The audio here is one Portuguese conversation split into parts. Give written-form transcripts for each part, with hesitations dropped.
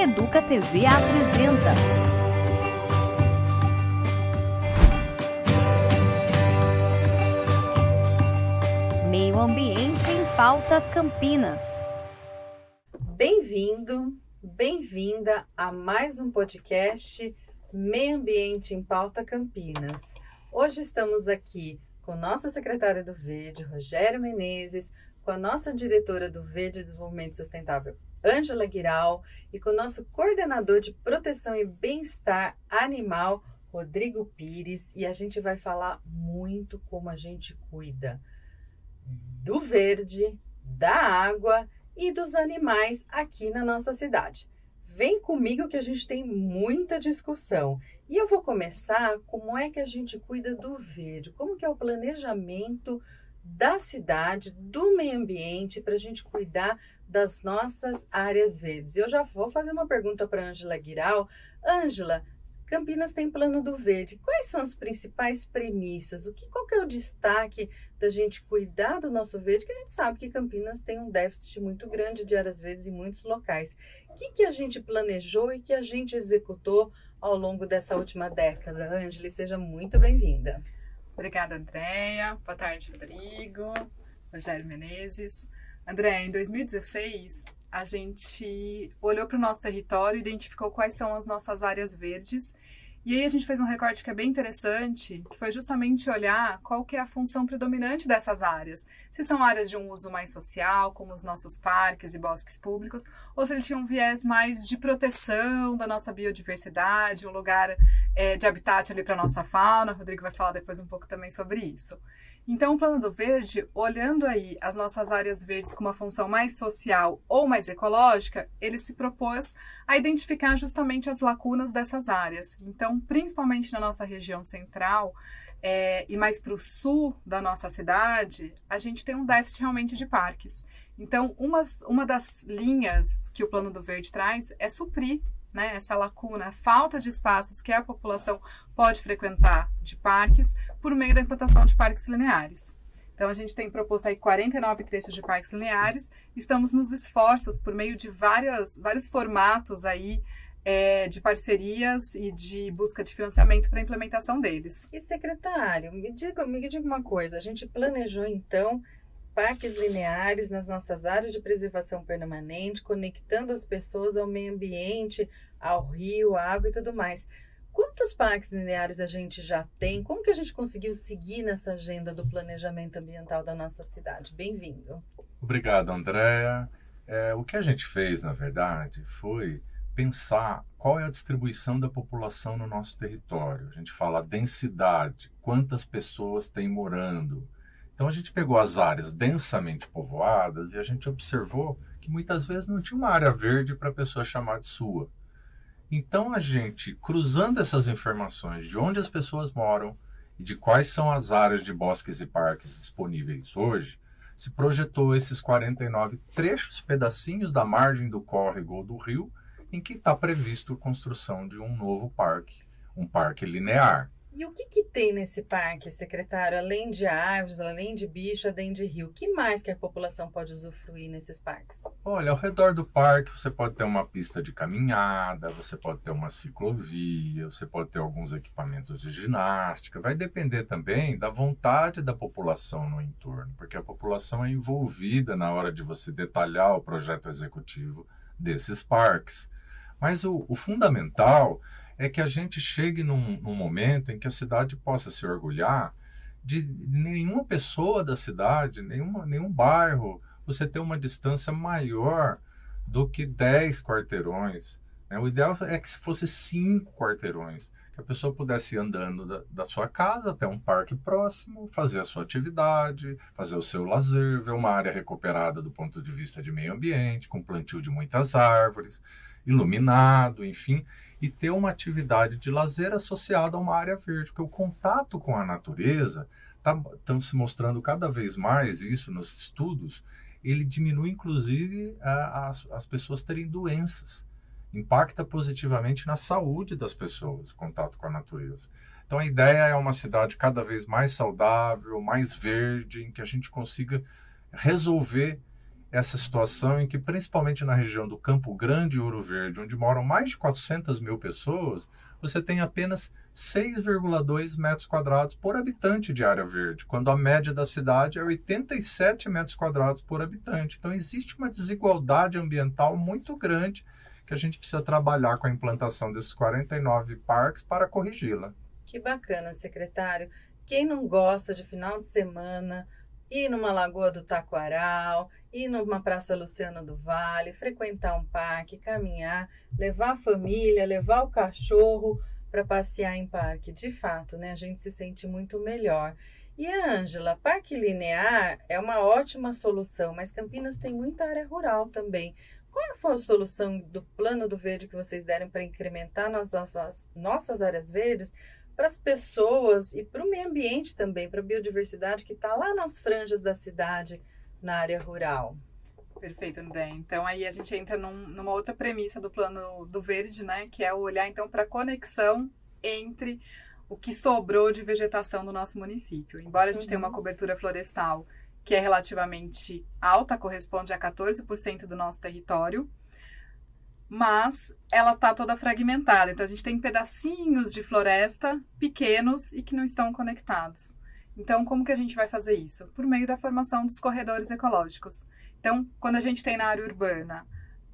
Educa TV apresenta Meio Ambiente em Pauta Campinas. Bem-vindo, bem-vinda a mais um podcast Meio Ambiente em Pauta Campinas. Hoje estamos aqui com o nosso secretário do Verde, Rogério Menezes, com a nossa diretora do Verde Desenvolvimento Sustentável, Ângela Guiral, e com o nosso coordenador de proteção e bem-estar animal, Rodrigo Pires, e a gente vai falar muito como a gente cuida do verde, da água e dos animais aqui na nossa cidade. Vem comigo que a gente tem muita discussão. E eu vou começar como é que a gente cuida do verde, como que é o planejamento da cidade, do meio ambiente, para a gente cuidar das nossas áreas verdes. Eu já vou fazer uma pergunta para a Ângela Guiral. Ângela, Campinas tem plano do verde. Quais são as principais premissas? Qual que é o destaque da gente cuidar do nosso verde? Que a gente sabe que Campinas tem um déficit muito grande de áreas verdes em muitos locais. O que a gente planejou e que a gente executou ao longo dessa última década? Ângela, seja muito bem-vinda. Obrigada, Andréia. Boa tarde, Rodrigo. Rogério Menezes. Andréia, em 2016... a gente olhou para o nosso território, identificou quais são as nossas áreas verdes, e aí a gente fez um recorte que é bem interessante, que foi justamente olhar qual que é a função predominante dessas áreas. Se são áreas de um uso mais social, como os nossos parques e bosques públicos, ou se ele tinha um viés mais de proteção da nossa biodiversidade, um lugar de habitat ali para a nossa fauna. O Rodrigo vai falar depois um pouco também sobre isso. Então, o Plano do Verde, olhando aí as nossas áreas verdes com uma função mais social ou mais ecológica, ele se propôs a identificar justamente as lacunas dessas áreas. Então, principalmente na nossa região central e mais para o sul da nossa cidade, a gente tem um déficit realmente de parques. Então, uma das linhas que o Plano do Verde traz é suprir, né, essa lacuna, a falta de espaços que a população pode frequentar de parques por meio da implantação de parques lineares. Então, a gente tem proposto aí 49 trechos de parques lineares, estamos nos esforços por meio de vários formatos aí de parcerias e de busca de financiamento para a implementação deles. E secretário, me diga uma coisa, a gente planejou então parques lineares nas nossas áreas de preservação permanente, conectando as pessoas ao meio ambiente, ao rio, à água e tudo mais. Quantos parques lineares a gente já tem? Como que a gente conseguiu seguir nessa agenda do planejamento ambiental da nossa cidade? Bem-vindo. Obrigado, Andréia. O que a gente fez, na verdade, foi pensar qual é a distribuição da população no nosso território. A gente fala densidade, quantas pessoas tem morando. Então, a gente pegou as áreas densamente povoadas e a gente observou que muitas vezes não tinha uma área verde para a pessoa chamar de sua. Então, a gente, cruzando essas informações de onde as pessoas moram e de quais são as áreas de bosques e parques disponíveis hoje, se projetou esses 49 trechos, pedacinhos da margem do córrego ou do rio, em que está previsto a construção de um novo parque, um parque linear. E o que tem nesse parque, secretário? Além de árvores, além de bicho, além de rio, o que mais que a população pode usufruir nesses parques? Olha, ao redor do parque você pode ter uma pista de caminhada, você pode ter uma ciclovia, você pode ter alguns equipamentos de ginástica. Vai depender também da vontade da população no entorno, porque a população é envolvida na hora de você detalhar o projeto executivo desses parques. Mas o fundamental é que a gente chegue num momento em que a cidade possa se orgulhar de nenhuma pessoa da cidade, nenhum bairro, você ter uma distância maior do que 10 quarteirões. O ideal é que se fosse 5 quarteirões, que a pessoa pudesse ir andando da sua casa até um parque próximo, fazer a sua atividade, fazer o seu lazer, ver uma área recuperada do ponto de vista de meio ambiente, com plantio de muitas árvores, iluminado, enfim, e ter uma atividade de lazer associada a uma área verde, porque o contato com a natureza está se mostrando cada vez mais, isso nos estudos, ele diminui inclusive as pessoas terem doenças, impacta positivamente na saúde das pessoas, o contato com a natureza. Então a ideia é uma cidade cada vez mais saudável, mais verde, em que a gente consiga resolver essa situação em que, principalmente na região do Campo Grande e Ouro Verde, onde moram mais de 400 mil pessoas, você tem apenas 6,2 metros quadrados por habitante de área verde, quando a média da cidade é 87 metros quadrados por habitante. Então, existe uma desigualdade ambiental muito grande que a gente precisa trabalhar com a implantação desses 49 parques para corrigi-la. Que bacana, secretário. Quem não gosta de final de semana ir numa Lagoa do Taquaral, ir numa Praça Luciano do Vale, frequentar um parque, caminhar, levar a família, levar o cachorro para passear em parque? De fato, né? A gente se sente muito melhor. E Ângela, parque linear é uma ótima solução, mas Campinas tem muita área rural também. Qual foi a solução do Plano do Verde que vocês deram para incrementar nossas áreas verdes para as pessoas e para o meio ambiente também, para a biodiversidade que está lá nas franjas da cidade, na área rural? Perfeito, André. Então, aí a gente entra numa outra premissa do Plano do Verde, né? Que é o olhar, então, para a conexão entre o que sobrou de vegetação do nosso município. Embora a gente tenha uma cobertura florestal que é relativamente alta, corresponde a 14% do nosso território, mas ela está toda fragmentada. Então, a gente tem pedacinhos de floresta pequenos e que não estão conectados. Então, como que a gente vai fazer isso? Por meio da formação dos corredores ecológicos. Então, quando a gente tem na área urbana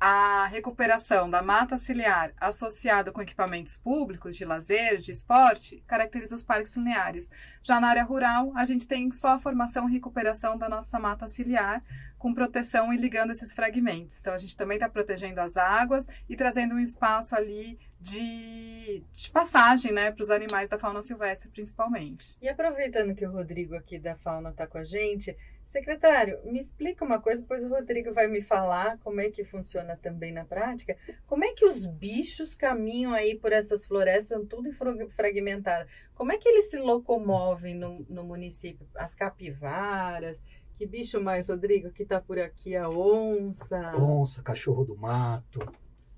a recuperação da mata ciliar associada com equipamentos públicos de lazer, de esporte, caracteriza os parques lineares. Já na área rural, a gente tem só a formação e recuperação da nossa mata ciliar, com proteção e ligando esses fragmentos. Então, a gente também está protegendo as águas e trazendo um espaço ali de passagem, né, para os animais da fauna silvestre, principalmente. E aproveitando que o Rodrigo aqui da Fauna está com a gente, secretário, me explica uma coisa, depois o Rodrigo vai me falar como é que funciona também na prática. Como é que os bichos caminham aí por essas florestas, são tudo fragmentadas? Como é que eles se locomovem no município? As capivaras? Que bicho mais, Rodrigo, que está por aqui? A onça? Onça, cachorro do mato,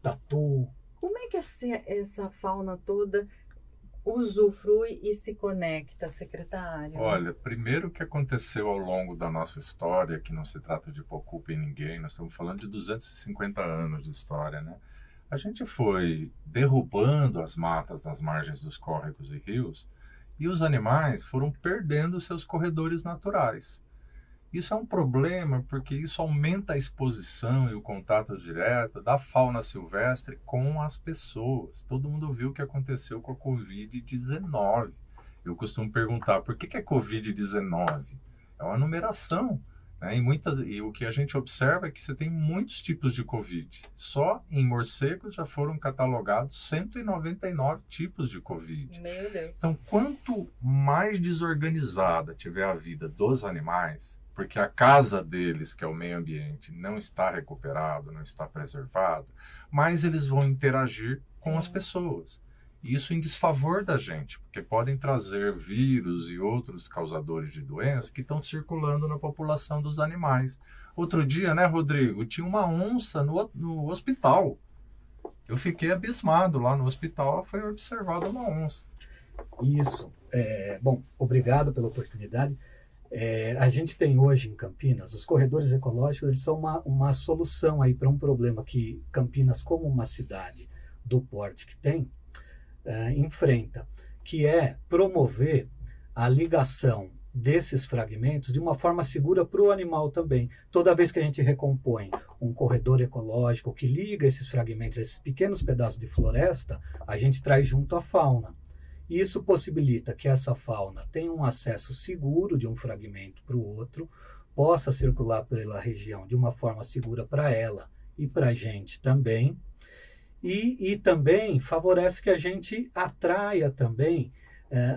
tatu. Como é que essa fauna toda usufrui e se conecta, secretário? Olha, primeiro que aconteceu ao longo da nossa história, que não se trata de pôr culpa em ninguém, nós estamos falando de 250 anos de história, né? A gente foi derrubando as matas nas margens dos córregos e rios e os animais foram perdendo seus corredores naturais. Isso é um problema porque isso aumenta a exposição e o contato direto da fauna silvestre com as pessoas. Todo mundo viu o que aconteceu com a Covid-19. Eu costumo perguntar, por que é Covid-19? É uma numeração, né? E o que a gente observa é que você tem muitos tipos de Covid. Só em morcegos já foram catalogados 199 tipos de Covid. Meu Deus. Então, quanto mais desorganizada tiver a vida dos animais, porque a casa deles, que é o meio ambiente, não está recuperado, não está preservado, mas eles vão interagir com as pessoas. Isso em desfavor da gente, porque podem trazer vírus e outros causadores de doenças que estão circulando na população dos animais. Outro dia, né, Rodrigo, tinha uma onça no hospital. Eu fiquei abismado. Lá no hospital foi observada uma onça. Isso. Bom, obrigado pela oportunidade. A gente tem hoje em Campinas, os corredores ecológicos, eles são uma solução aí para um problema que Campinas, como uma cidade do porte que tem, enfrenta, que é promover a ligação desses fragmentos de uma forma segura para o animal também. Toda vez que a gente recompõe um corredor ecológico que liga esses fragmentos, esses pequenos pedaços de floresta, a gente traz junto a fauna. Isso possibilita que essa fauna tenha um acesso seguro de um fragmento para o outro, possa circular pela região de uma forma segura para ela e para a gente também, e também favorece que a gente atraia também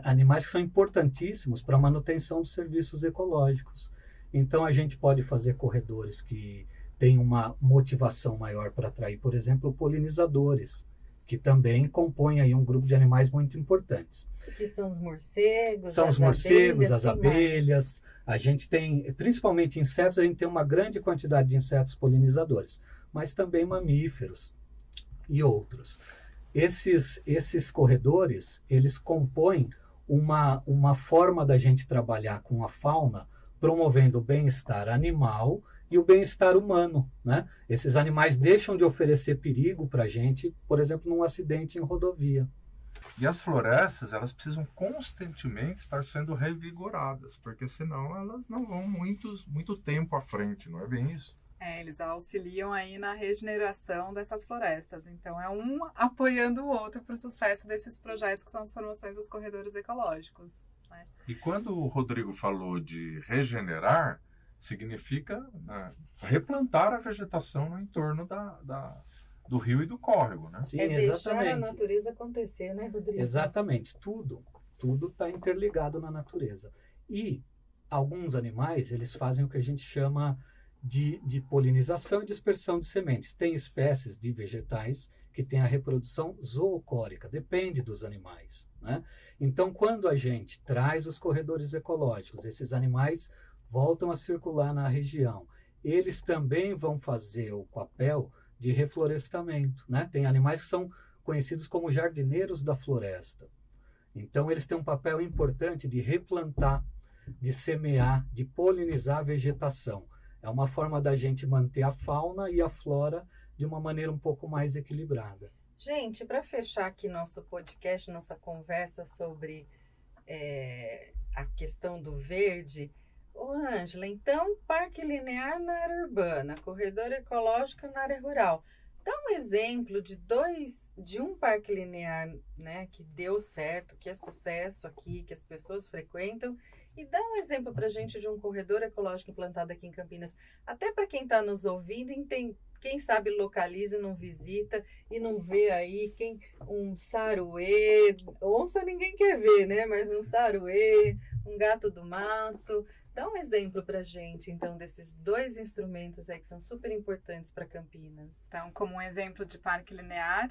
animais que são importantíssimos para a manutenção dos serviços ecológicos. Então, a gente pode fazer corredores que têm uma motivação maior para atrair, por exemplo, polinizadores, que também compõem aí um grupo de animais muito importantes. Que são os morcegos, são os morcegos, as abelhas. A gente tem, principalmente insetos, a gente tem uma grande quantidade de insetos polinizadores, mas também mamíferos e outros. Esses corredores, eles compõem uma forma da gente trabalhar com a fauna, promovendo o bem-estar animal e o bem-estar humano, né? Esses animais deixam de oferecer perigo para a gente, por exemplo, num acidente em rodovia. E as florestas, elas precisam constantemente estar sendo revigoradas, porque senão elas não vão muito tempo à frente, não é bem isso? Eles auxiliam aí na regeneração dessas florestas. Então, é um apoiando o outro para o sucesso desses projetos que são as formações dos corredores ecológicos, né? E quando o Rodrigo falou de regenerar, significa, né, replantar a vegetação no entorno do rio e do córrego, né? Sim, Deixar a natureza acontecer, né, Rodrigo? Exatamente. Tudo está interligado na natureza. E alguns animais, eles fazem o que a gente chama de polinização e dispersão de sementes. Tem espécies de vegetais que têm a reprodução zoocórica, depende dos animais, né? Então, quando a gente traz os corredores ecológicos, esses animais voltam a circular na região. Eles também vão fazer o papel de reflorestamento, né? Tem animais que são conhecidos como jardineiros da floresta. Então, eles têm um papel importante de replantar, de semear, de polinizar a vegetação. É uma forma da gente manter a fauna e a flora de uma maneira um pouco mais equilibrada. Gente, para fechar aqui nosso podcast, nossa conversa sobre a questão do verde, ô Ângela, então parque linear na área urbana, corredor ecológico na área rural. Dá um exemplo de um parque linear, né, que deu certo, que é sucesso aqui, que as pessoas frequentam, e dá um exemplo para a gente de um corredor ecológico implantado aqui em Campinas. Até para quem está nos ouvindo, quem sabe localiza e não visita, e não vê aí um saruê, onça ninguém quer ver, né, mas um saruê, um gato do mato. Dá um exemplo para a gente, então, desses dois instrumentos aí que são super importantes para Campinas. Então, como um exemplo de parque linear,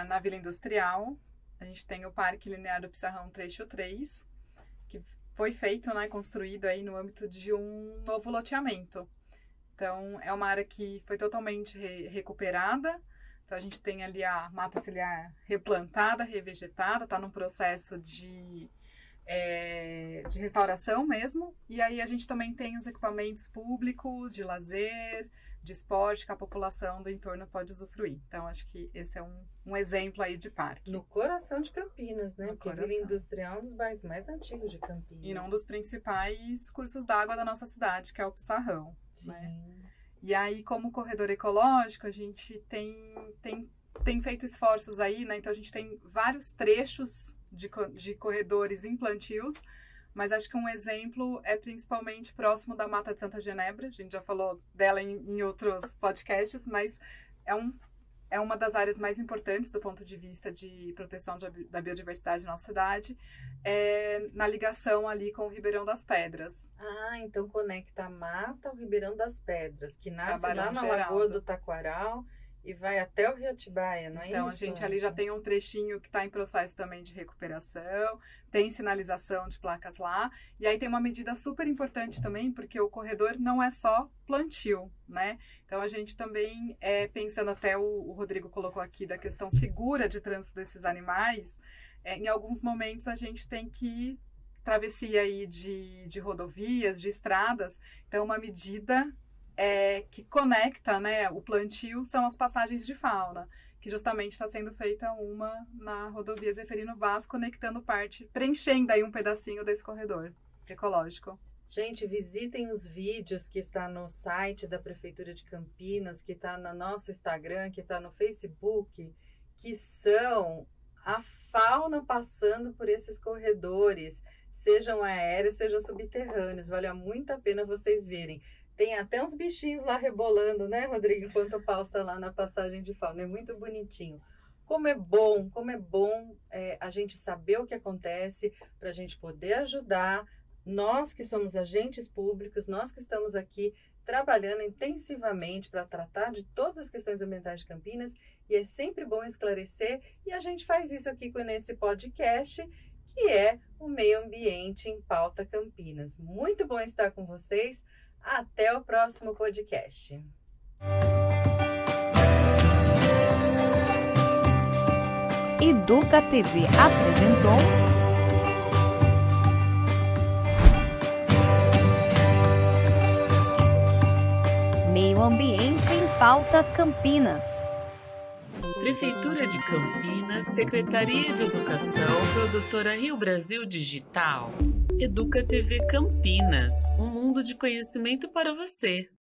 na Vila Industrial, a gente tem o Parque Linear do Pissarrão Trecho 3, que foi feito, né, construído aí no âmbito de um novo loteamento. Então, é uma área que foi totalmente recuperada. Então, a gente tem ali a mata ciliar replantada, revegetada, está num processo de restauração mesmo, e aí a gente também tem os equipamentos públicos de lazer, de esporte que a população do entorno pode usufruir. Então, acho que esse é um exemplo aí de parque. No coração de Campinas, né? No Porque coração. Vila Industrial é um dos bairros mais antigos de Campinas. E num dos principais cursos d'água da nossa cidade, que é o Pissarrão, né? E aí, como corredor ecológico, a gente tem feito esforços aí, né? Então, a gente tem vários trechos de corredores em plantios, mas acho que um exemplo é principalmente próximo da Mata de Santa Genebra. A gente já falou dela em outros podcasts, mas é uma das áreas mais importantes do ponto de vista de proteção da biodiversidade na nossa cidade, na ligação ali com o Ribeirão das Pedras. Ah, então conecta a mata ao Ribeirão das Pedras, que nasce Barão lá na Geraldo. Lagoa do Taquaral e vai até o Rio Atibaia, não é Então, isso? a gente ali já tem um trechinho que está em processo também de recuperação, tem sinalização de placas lá, e aí tem uma medida super importante também, porque o corredor não é só plantio, né? Então, a gente também, pensando até o Rodrigo colocou aqui da questão segura de trânsito desses animais, em alguns momentos a gente tem que travessia aí de rodovias, de estradas, então uma medida que conecta, né, o plantio são as passagens de fauna, que justamente está sendo feita uma na rodovia Zeferino Vaz, conectando preenchendo aí um pedacinho desse corredor ecológico. Gente, visitem os vídeos que está no site da Prefeitura de Campinas, que está no nosso Instagram, que está no Facebook, que são a fauna passando por esses corredores, sejam aéreos, sejam subterrâneos. Vale muito a pena vocês verem. Tem até uns bichinhos lá rebolando, né, Rodrigo? Enquanto passa lá na passagem de fauna. É muito bonitinho. Como é bom a gente saber o que acontece para a gente poder ajudar. Nós que somos agentes públicos, nós que estamos aqui trabalhando intensivamente para tratar de todas as questões ambientais de Campinas. E é sempre bom esclarecer. E a gente faz isso aqui nesse podcast, que é o Meio Ambiente em Pauta Campinas. Muito bom estar com vocês. Até o próximo podcast. Educa TV apresentou Meio Ambiente em Pauta Campinas. Prefeitura de Campinas, Secretaria de Educação, Produtora Rio Brasil Digital. Educa TV Campinas, um mundo de conhecimento para você.